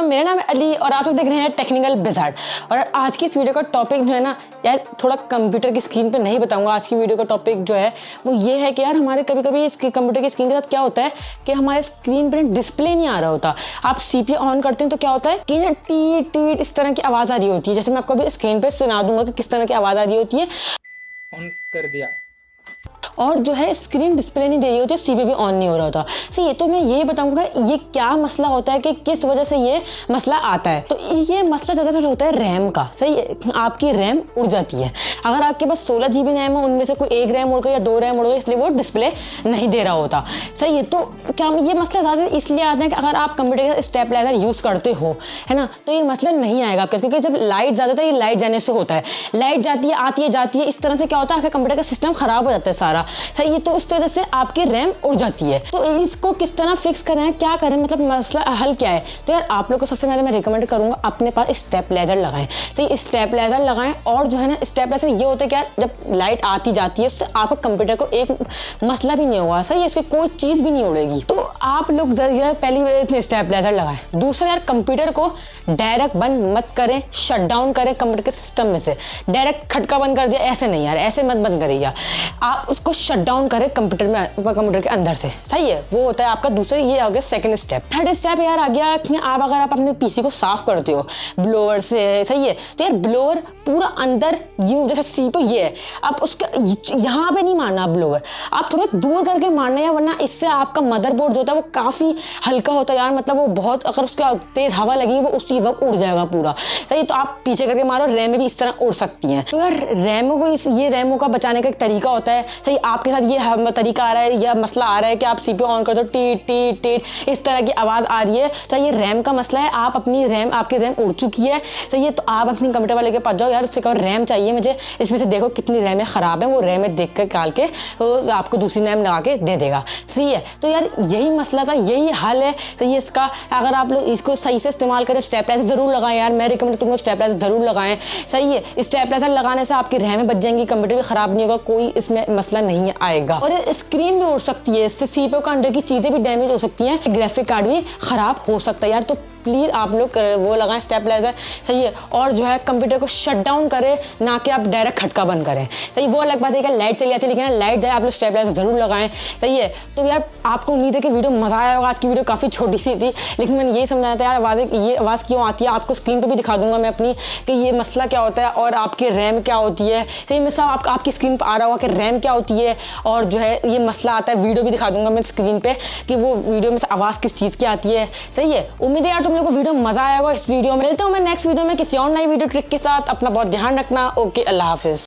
मेरा नाम है अली और आप सब देख रहे हैं टेक्निकल बिज़ार्ड। और आज की इस वीडियो का टॉपिक जो है ना यार, थोड़ा कंप्यूटर की स्क्रीन पे नहीं बताऊंगा। आज की वीडियो का टॉपिक जो है वो ये है कि यार हमारे कभी कभी इस कंप्यूटर की स्क्रीन के साथ क्या होता है कि हमारे स्क्रीन पर डिस्प्ले नहीं आ रहा होता। आप CPU ऑन करते हैं तो क्या होता है कि टीट टीट इस तरह की आवाज़ आ रही होती है। जैसे मैं आपको अभी स्क्रीन पर सुना दूंगा कि किस तरह की आवाज़ आ रही होती है। ऑन कर दिया और जो है स्क्रीन डिस्प्ले नहीं दे रही होती है, CPU भी ऑन नहीं हो रहा होता। ये तो मैं ये बताऊंगा ये क्या मसला होता है कि किस वजह से ये मसला आता है। तो ये मसला ज़्यादातर होता है रैम का। सही है, आपकी रैम उड़ जाती है। अगर आपके पास 16 GB रैम है, उनमें से कोई एक रैम उड़ गई या 2 रैम उड़ गई, इसलिए वो डिस्प्ले नहीं दे रहा होता। सही है, तो क्या ये मसला ज़्यादा इसलिए आता है कि अगर आप कंप्यूटर का स्टेबलाइजर यूज़ करते हो, है ना, तो ये मसला नहीं आएगा आपके, क्योंकि जब लाइट ज़्यादातर ये लाइट जाने से होता है। लाइट जाती है, आती है, जाती है, इस तरह से क्या होता है आपके कंप्यूटर का सिस्टम ख़राब हो जाता है सारा। सही है, तो इस वजह से आपकी रैम उड़ जाती है। तो इसको किस तरह फिक्स करें, क्या करें, मतलब मसला हल क्या है। तो यार आप लोग को सबसे पहले मैं रिकमेंड करूंगा अपने पास स्टेबलाइजर लगाएं। तो ये स्टेबलाइजर लगाएं। और जो है ना स्टेबलाइजर ये होता है कि यार जब लाइट आती जाती है उससे आपका कंप्यूटर को एक मसला भी नहीं होगा। सही है, इसकी कोई चीज़ भी नहीं उड़ेगी। तो आप लोग जरा पहली स्टेबलाइजर लगाएं। दूसरा यार कंप्यूटर को डायरेक्ट बंद मत करें, शट डाउन करें कंप्यूटर के सिस्टम में से। डायरेक्ट खटका बंद कर दिया, ऐसे नहीं यार, ऐसे मत बंद करिएगा। आप उसको शट डाउन करें कंप्यूटर में, कंप्यूटर के अंदर से। सही है, वो होता है आपका दूसरा। ये आ गया सेकंड स्टेप। थर्ड स्टेप यार आ गया कि आप अगर आप अपने PC को साफ करते हो ब्लोअर से, सही है, तो यार ब्लोअर पूरा अंदर यूं जैसे सीपो ये है, आप उसके यहाँ पे नहीं मारना ब्लोअर, आप थोड़ा दूर करके मारना है, वरना इससे आपका मदरबोर्ड जो होता है वो काफ़ी हल्का होता है यार। मतलब वो बहुत, अगर उसका तेज हवा लगी वो उसी वक्त उड़ जाएगा पूरा। सही है, तो आप पीछे करके मारो, रैम भी इस तरह उड़ सकती हैं। तो यार रैमों को ये रैमों का बचाने का एक तरीका होता है। सही, आपके साथ ये तरीका आ रहा है या मसला आ रहा है कि आप CPU ऑन कर दो, टीट टीट टीट इस तरह की आवाज़ आ रही है, तो ये रैम का मसला है। आप अपनी रैम, आपकी रैम उड़ चुकी है। सही है, तो आप अपनी कंप्यूटर वाले के पास जाओ, यार उससे कहो रैम चाहिए मुझे, इसमें से देखो कितनी रैमें ख़राब है, वो रैमें देख कर निकाल के तो आपको दूसरी रैम लगा के दे देगा। सही है, तो यार यही मसला था, यही हल है। सही है, इसका अगर आप लोग इसको सही से इस्तेमाल करें, स्टेबलाइजर ज़रूर लगाएं यार, मैं रिकमेंड करूँगा स्टेबलाइजर ज़रूर लगाएं। सही है, स्टेबलाइजर लगाने से आपकी रैमें बच जाएंगी, कंप्यूटर भी ख़राब नहीं होगा, कोई इसमें मसला नहीं आएगा। और स्क्रीन भी उड़ सकती है, इससे CPU के अंदर की चीज़ें भी डैमेज हो सकती हैं, ग्राफिक कार्ड भी ख़राब हो सकता है यार। तो प्लीज़ आप लोग वो लगाएं स्टेबलाइजर। सही है, और जो है कंप्यूटर को शट डाउन करें, ना कि आप डायरेक्ट खटका बंद करें। सही, वो अलग बात है कि लाइट चली जाती है, लेकिन लाइट जाए आप लोग स्टेबलाइजर ज़रूर लगाएं। सही है, तो यार आपको उम्मीद है कि वीडियो मज़ा आया होगा। आज की वीडियो काफ़ी छोटी सी थी, लेकिन मैंने यही समझाया था यार ये आवाज़ क्यों आती है। आपको स्क्रीन पर भी दिखा दूंगा मैं अपनी कि ये मसला क्या होता है और आपकी रैम क्या होती है। सही, मैं सब आपकी स्क्रीन पर आ रहा होगा कि रैम क्या होती है और जो है ये मसला आता है। वीडियो भी दिखा दूंगा मैं स्क्रीन पर कि वो वीडियो में से आवाज़ किस चीज़ की आती है। सही है, उम्मीद है यार तुम लोग को वीडियो मज़ा आएगा। इस वीडियो में मिलता हूँ मैं नेक्स्ट वीडियो में किसी और नई वीडियो ट्रिक के साथ। अपना बहुत ध्यान रखना। ओके, अल्लाह हाफिज़।